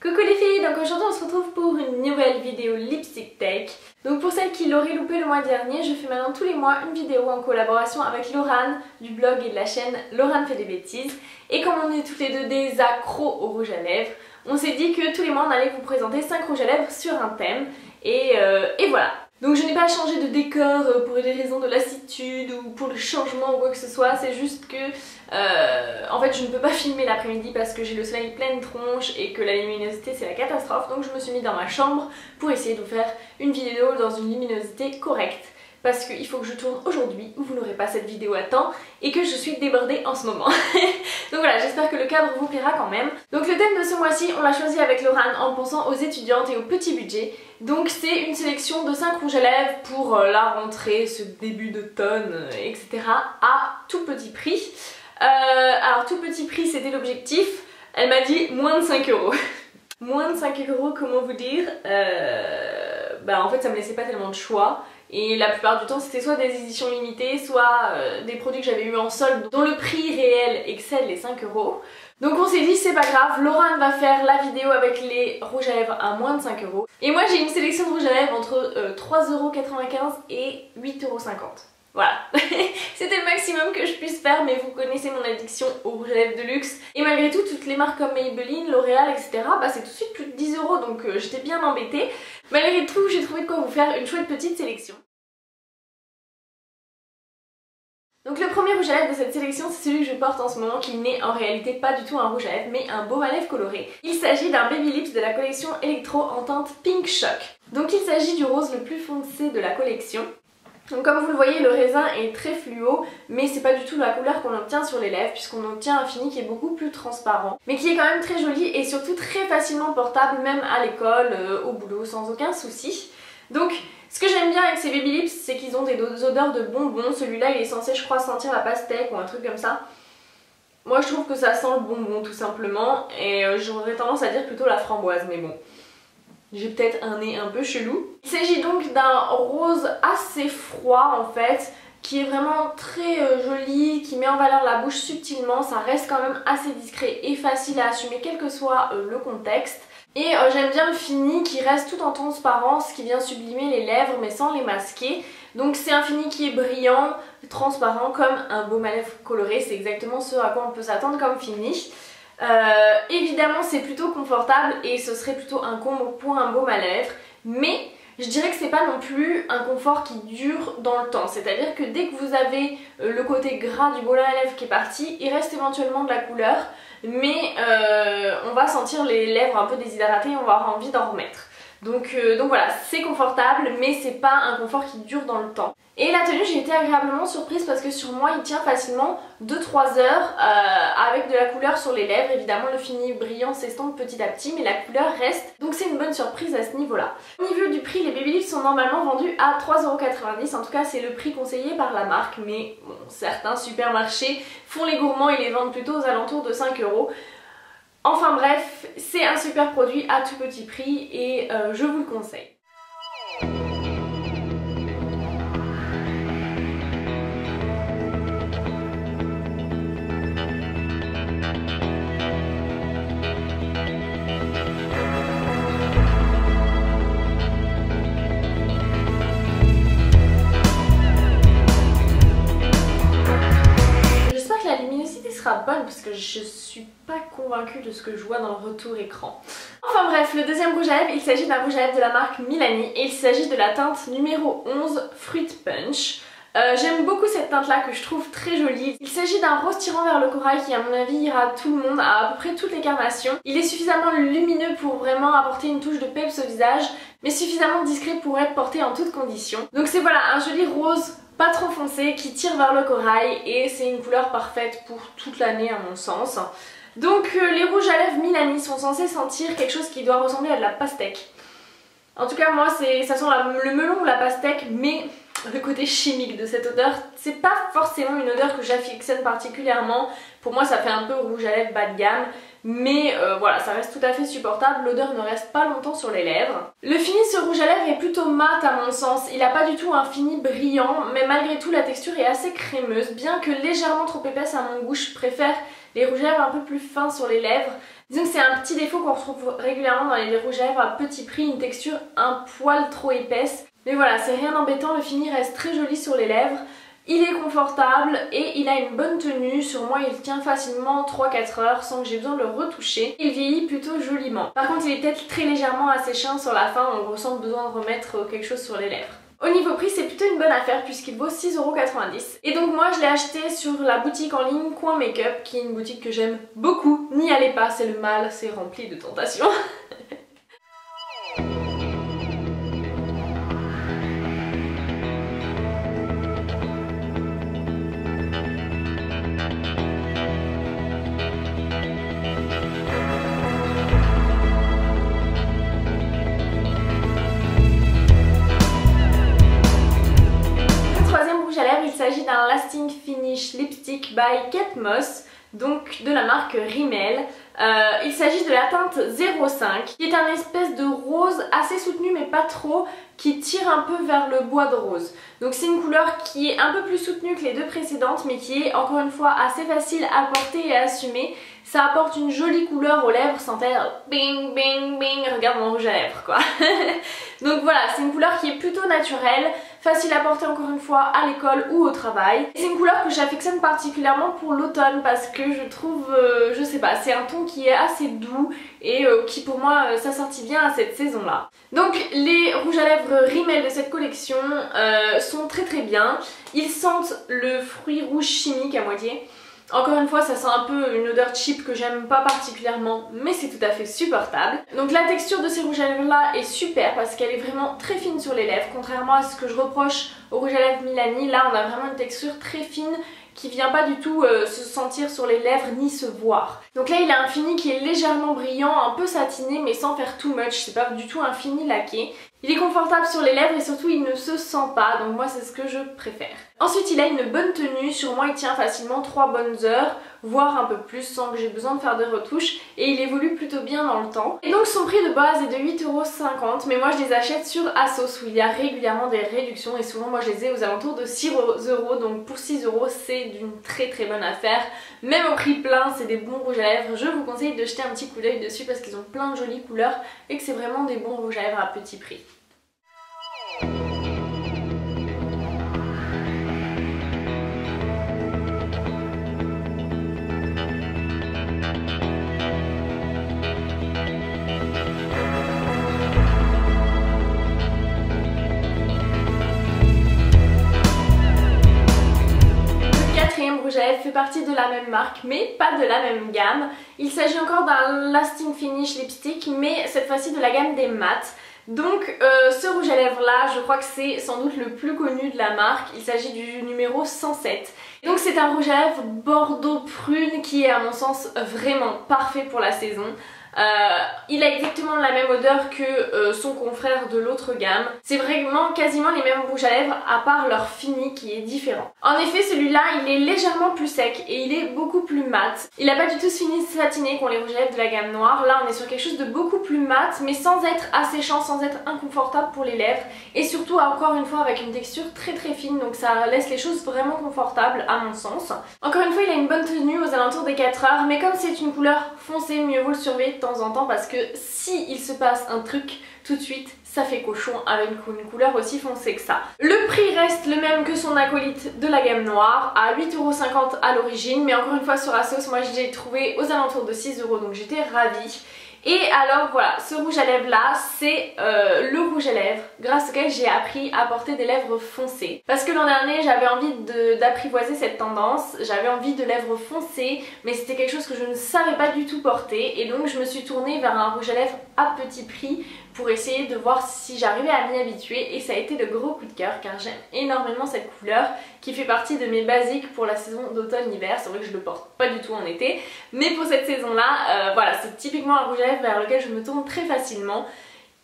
Coucou les filles, donc aujourd'hui on se retrouve pour une nouvelle vidéo Lipstick Tech. Donc pour celles qui l'auraient loupé le mois dernier, je fais maintenant tous les mois une vidéo en collaboration avec Laurane du blog et de la chaîne Laurane fait des bêtises. Et comme on est toutes les deux des accros au rouge à lèvres, on s'est dit que tous les mois on allait vous présenter 5 rouges à lèvres sur un thème. Et voilà. Donc je n'ai pas changé de décor pour des raisons de lassitude ou pour le changement ou quoi que ce soit, c'est juste que en fait je ne peux pas filmer l'après-midi parce que j'ai le soleil pleine tronche et que la luminosité c'est la catastrophe, donc je me suis mis dans ma chambre pour essayer de vous faire une vidéo dans une luminosité correcte. Parce qu'il faut que je tourne aujourd'hui, où vous n'aurez pas cette vidéo à temps, et que je suis débordée en ce moment. Donc voilà, j'espère que le cadre vous plaira quand même. Donc le thème de ce mois-ci, on l'a choisi avec Laurane en pensant aux étudiantes et au petit budget. Donc c'est une sélection de 5 rouges à lèvres pour la rentrée, ce début d'automne, etc. à tout petit prix. Alors tout petit prix, c'était l'objectif. Elle m'a dit moins de 5 €. Moins de 5 €, comment vous dire, en fait ça me laissait pas tellement de choix. Et la plupart du temps c'était soit des éditions limitées, soit des produits que j'avais eu en solde dont le prix réel excède les 5 €. Donc on s'est dit c'est pas grave, Laurane va faire la vidéo avec les rouges à lèvres à moins de 5 €. Et moi j'ai une sélection de rouges à lèvres entre 3,95 € et 8,50 €. Voilà, c'était le maximum que je puisse faire, mais vous connaissez mon addiction aux rouges à lèvres de luxe. Et malgré tout, toutes les marques comme Maybelline, L'Oréal, etc. c'est tout de suite plus de 10 €, donc j'étais bien embêtée. Malgré tout, j'ai trouvé de quoi vous faire une chouette petite sélection. Donc le premier rouge à lèvres de cette sélection, c'est celui que je porte en ce moment, qui n'est en réalité pas du tout un rouge à lèvres, mais un baume à lèvres coloré. Il s'agit d'un Baby Lips de la collection Electro en teinte Pink Shock. Donc il s'agit du rose le plus foncé de la collection. Donc comme vous le voyez, le raisin est très fluo, mais c'est pas du tout la couleur qu'on obtient sur les lèvres, puisqu'on obtient un fini qui est beaucoup plus transparent, mais qui est quand même très joli et surtout très facilement portable, même à l'école, au boulot, sans aucun souci. Donc ce que j'aime bien avec ces Baby Lips, c'est qu'ils ont des odeurs de bonbons. Celui-là il est censé, je crois, sentir la pastèque ou un truc comme ça. Moi je trouve que ça sent le bonbon tout simplement, et j'aurais tendance à dire plutôt la framboise, mais bon, j'ai peut-être un nez un peu chelou. Il s'agit donc d'un rose assez froid en fait, qui est vraiment très joli, qui met en valeur la bouche subtilement. Ça reste quand même assez discret et facile à assumer quel que soit le contexte. Et j'aime bien le fini qui reste tout en transparence, qui vient sublimer les lèvres mais sans les masquer. Donc c'est un fini qui est brillant, transparent comme un baume à lèvres coloré. C'est exactement ce à quoi on peut s'attendre comme fini. Évidemment c'est plutôt confortable et ce serait plutôt un combo pour un baume à lèvres, mais je dirais que c'est pas non plus un confort qui dure dans le temps, c'est-à-dire que dès que vous avez le côté gras du baume à lèvres qui est parti, il reste éventuellement de la couleur, mais on va sentir les lèvres un peu déshydratées et on va avoir envie d'en remettre. Donc voilà, c'est confortable, mais c'est pas un confort qui dure dans le temps. Et la tenue, j'ai été agréablement surprise parce que sur moi il tient facilement 2-3 heures avec de la couleur sur les lèvres. Évidemment le fini brillant s'estompe petit à petit, mais la couleur reste, donc c'est une bonne surprise à ce niveau là. Au niveau du prix, les Baby Lips sont normalement vendus à 3,90 €, en tout cas c'est le prix conseillé par la marque, mais bon, certains supermarchés font les gourmands et les vendent plutôt aux alentours de 5 €. Enfin bref, c'est un super produit à tout petit prix et je vous le conseille. Bonne parce que je suis pas convaincue de ce que je vois dans le retour écran. Enfin bref, le deuxième rouge à lèvres, il s'agit d'un rouge à lèvres de la marque Milani et il s'agit de la teinte numéro 11 Fruit Punch. J'aime beaucoup cette teinte là que je trouve très jolie. Il s'agit d'un rose tirant vers le corail qui à mon avis ira à tout le monde, à peu près toutes les carnations. Il est suffisamment lumineux pour vraiment apporter une touche de peps au visage, mais suffisamment discret pour être porté en toutes conditions. Donc c'est voilà, un joli rose pas trop foncé qui tire vers le corail et c'est une couleur parfaite pour toute l'année à mon sens. Donc les rouges à lèvres Milani sont censés sentir quelque chose qui doit ressembler à de la pastèque. En tout cas moi ça sent le melon ou la pastèque, mais le côté chimique de cette odeur, c'est pas forcément une odeur que j'affectionne particulièrement. Pour moi ça fait un peu rouge à lèvres bas de gamme, mais voilà, ça reste tout à fait supportable, l'odeur ne reste pas longtemps sur les lèvres. Le fini de ce rouge à lèvres est plutôt mat à mon sens, il n'a pas du tout un fini brillant, mais malgré tout la texture est assez crémeuse, bien que légèrement trop épaisse à mon goût. Je préfère les rouges à lèvres un peu plus fins sur les lèvres, Disons que c'est un petit défaut qu'on retrouve régulièrement dans les rouges à lèvres à petit prix, une texture un poil trop épaisse. Mais voilà, c'est rien d'embêtant, le fini reste très joli sur les lèvres. Il est confortable et il a une bonne tenue. Sur moi, il tient facilement 3-4 heures sans que j'ai besoin de le retoucher. Il vieillit plutôt joliment. Par contre, il est peut-être très légèrement asséchant sur la fin, on ressent besoin de remettre quelque chose sur les lèvres. Au niveau prix, c'est plutôt une bonne affaire puisqu'il vaut 6,90 €. Et donc moi, je l'ai acheté sur la boutique en ligne Coin Make-up, qui est une boutique que j'aime beaucoup. N'y allez pas, c'est le mal, c'est rempli de tentations. Il s'agit d'un Lasting Finish Lipstick by Kate Moss, donc de la marque Rimmel. Il s'agit de la teinte 05, qui est un espèce de rose assez soutenu mais pas trop, qui tire un peu vers le bois de rose. Donc c'est une couleur qui est un peu plus soutenue que les deux précédentes mais qui est encore une fois assez facile à porter et à assumer. Ça apporte une jolie couleur aux lèvres sans faire bing bing bing, regarde mon rouge à lèvres quoi. Donc voilà, c'est une couleur qui est plutôt naturelle, facile à porter encore une fois à l'école ou au travail. C'est une couleur que j'affectionne particulièrement pour l'automne parce que je trouve, je sais pas, c'est un ton qui est assez doux et qui pour moi s'assortit bien à cette saison là. Donc les rouges à lèvres Rimmel de cette collection sont très très bien. Ils sentent le fruit rouge chimique à moitié. Encore une fois, ça sent un peu une odeur cheap que j'aime pas particulièrement, mais c'est tout à fait supportable. Donc la texture de ces rouges à lèvres là est super parce qu'elle est vraiment très fine sur les lèvres. Contrairement à ce que je reproche aux rouges à lèvres Milani, là on a vraiment une texture très fine qui vient pas du tout se sentir sur les lèvres ni se voir. Donc là il a un fini qui est légèrement brillant, un peu satiné mais sans faire too much, c'est pas du tout un fini laqué. Il est confortable sur les lèvres et surtout il ne se sent pas, donc moi c'est ce que je préfère. Ensuite il a une bonne tenue, sur moi il tient facilement 3 bonnes heures, voire un peu plus sans que j'ai besoin de faire de retouches et il évolue plutôt bien dans le temps. Et donc son prix de base est de 8,50 €, mais moi je les achète sur ASOS où il y a régulièrement des réductions et souvent moi je les ai aux alentours de 6 €, donc pour 6 € c'est d'une très très bonne affaire. Même au prix plein, c'est des bons rouges à lèvres, je vous conseille de jeter un petit coup d'œil dessus parce qu'ils ont plein de jolies couleurs et que c'est vraiment des bons rouges à lèvres à petit prix. Rouge à lèvres fait partie de la même marque mais pas de la même gamme. Il s'agit encore d'un Lasting Finish Lipstick mais cette fois-ci de la gamme des mattes. Donc ce rouge à lèvres là je crois que c'est sans doute le plus connu de la marque, il s'agit du numéro 107. Donc c'est un rouge à lèvres bordeaux prune qui est à mon sens vraiment parfait pour la saison. Il a exactement la même odeur que son confrère de l'autre gamme. C'est vraiment quasiment les mêmes rouges à lèvres à part leur fini qui est différent. En effet celui-là il est légèrement plus sec et il est beaucoup plus mat. Il n'a pas du tout ce fini satiné qu'ont les rouges à lèvres de la gamme noire. Là on est sur quelque chose de beaucoup plus mat mais sans être asséchant, sans être inconfortable pour les lèvres. Et surtout encore une fois avec une texture très très fine donc ça laisse les choses vraiment confortables à mon sens. Encore une fois il a une bonne tenue aux alentours des 4 heures mais comme c'est une couleur foncée mieux vaut le surveiller de temps en temps parce que si il se passe un truc tout de suite ça fait cochon avec une couleur aussi foncée que ça. Le prix reste le même que son acolyte de la gamme noire à 8,50 € à l'origine mais encore une fois sur ASOS moi je l'ai trouvé aux alentours de 6 € donc j'étais ravie. Et alors voilà, ce rouge à lèvres là, c'est le rouge à lèvres grâce auquel j'ai appris à porter des lèvres foncées. Parce que l'an dernier j'avais envie d'apprivoiser cette tendance, j'avais envie de lèvres foncées, mais c'était quelque chose que je ne savais pas du tout porter. Et donc je me suis tournée vers un rouge à lèvres à petit prix pour essayer de voir si j'arrivais à m'y habituer. Et ça a été le gros coup de cœur car j'aime énormément cette couleur qui fait partie de mes basiques pour la saison d'automne-hiver. C'est vrai que je le porte pas du tout en été, mais pour cette saison là, voilà, c'est typiquement un rouge à lèvres vers lequel je me tourne très facilement.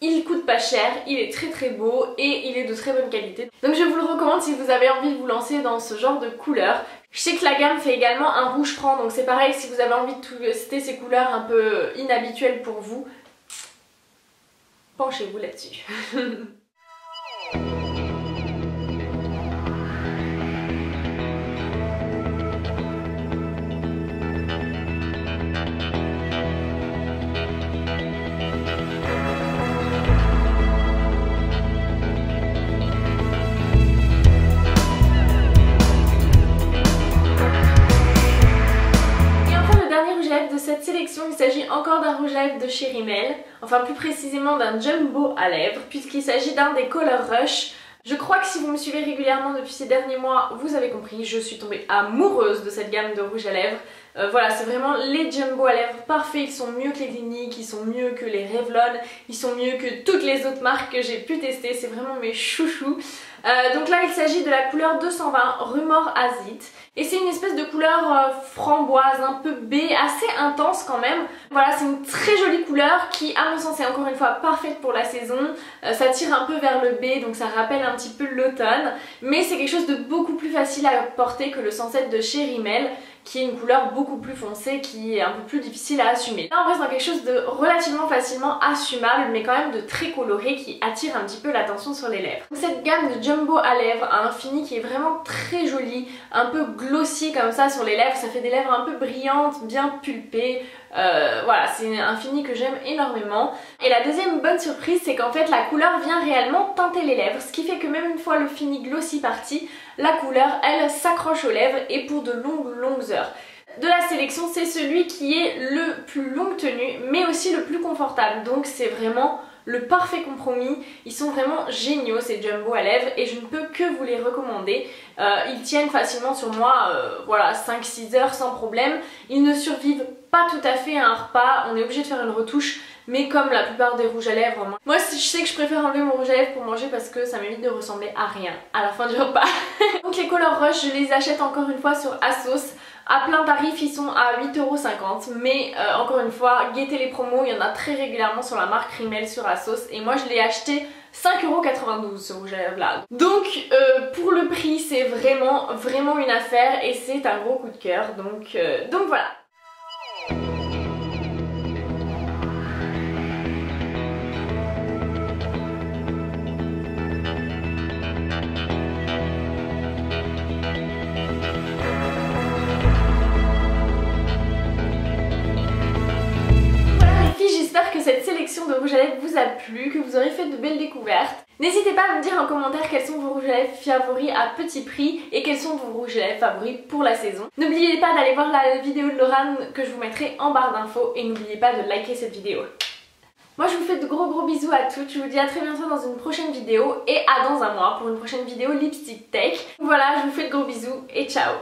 Il coûte pas cher, il est très très beau et il est de très bonne qualité. Donc je vous le recommande si vous avez envie de vous lancer dans ce genre de couleurs. Je sais que la gamme fait également un rouge franc, donc c'est pareil si vous avez envie de tester ces couleurs un peu inhabituelles pour vous, penchez-vous là-dessus. encore d'un rouge à lèvres de chez Rimmel, enfin plus précisément d'un jumbo à lèvres, puisqu'il s'agit d'un des Color Rush. Je crois que si vous me suivez régulièrement depuis ces derniers mois, vous avez compris, je suis tombée amoureuse de cette gamme de rouge à lèvres. Voilà, c'est vraiment les jumbo à lèvres parfaits, ils sont mieux que les Clinique, ils sont mieux que les Revlon, ils sont mieux que toutes les autres marques que j'ai pu tester, c'est vraiment mes chouchous. Donc là il s'agit de la couleur 220 Rumor Azit et c'est une espèce de couleur framboise, un peu baie, assez intense quand même. Voilà, c'est une très jolie couleur qui à mon sens est encore une fois parfaite pour la saison. Ça tire un peu vers le baie donc ça rappelle un petit peu l'automne, mais c'est quelque chose de beaucoup plus facile à porter que le Sunset de chez Rimmel, qui est une couleur beaucoup plus foncée, qui est un peu plus difficile à assumer. Là on reste dans quelque chose de relativement facilement assumable mais quand même de très coloré qui attire un petit peu l'attention sur les lèvres. Donc cette gamme de jumbo à lèvres a un fini qui est vraiment très joli, un peu glossy comme ça sur les lèvres, ça fait des lèvres un peu brillantes, bien pulpées. Voilà, c'est un fini que j'aime énormément. Et la deuxième bonne surprise, c'est qu'en fait la couleur vient réellement teinter les lèvres, ce qui fait que même une fois le fini glossy parti, la couleur elle s'accroche aux lèvres et pour de longues heures. De la sélection, c'est celui qui est le plus longue tenue mais aussi le plus confortable, donc c'est vraiment le parfait compromis. Ils sont vraiment géniaux ces jumbo à lèvres et je ne peux que vous les recommander. Ils tiennent facilement sur moi, voilà, 5-6 heures sans problème. Ils ne survivent pas tout à fait à un repas, on est obligé de faire une retouche, mais comme la plupart des rouges à lèvres, moi je sais que je préfère enlever mon rouge à lèvres pour manger parce que ça m'évite de ressembler à rien à la fin du repas. Donc les Color Rush, je les achète encore une fois sur ASOS. À plein tarif, ils sont à 8,50 €, mais encore une fois, guettez les promos, il y en a très régulièrement sur la marque Rimmel sur ASOS et moi je l'ai acheté 5,92 € ce rouge à lèvres là. Donc pour le prix, c'est vraiment une affaire et c'est un gros coup de cœur, donc voilà. J'espère que cette sélection de rouge à lèvres vous a plu, que vous aurez fait de belles découvertes. N'hésitez pas à me dire en commentaire quels sont vos rouges à lèvres favoris à petit prix et quels sont vos rouges à lèvres favoris pour la saison. N'oubliez pas d'aller voir la vidéo de Laurane que je vous mettrai en barre d'infos et n'oubliez pas de liker cette vidéo. Moi je vous fais de gros bisous à toutes, je vous dis à très bientôt dans une prochaine vidéo et à dans un mois pour une prochaine vidéo lipstick tech. Voilà, je vous fais de gros bisous et ciao!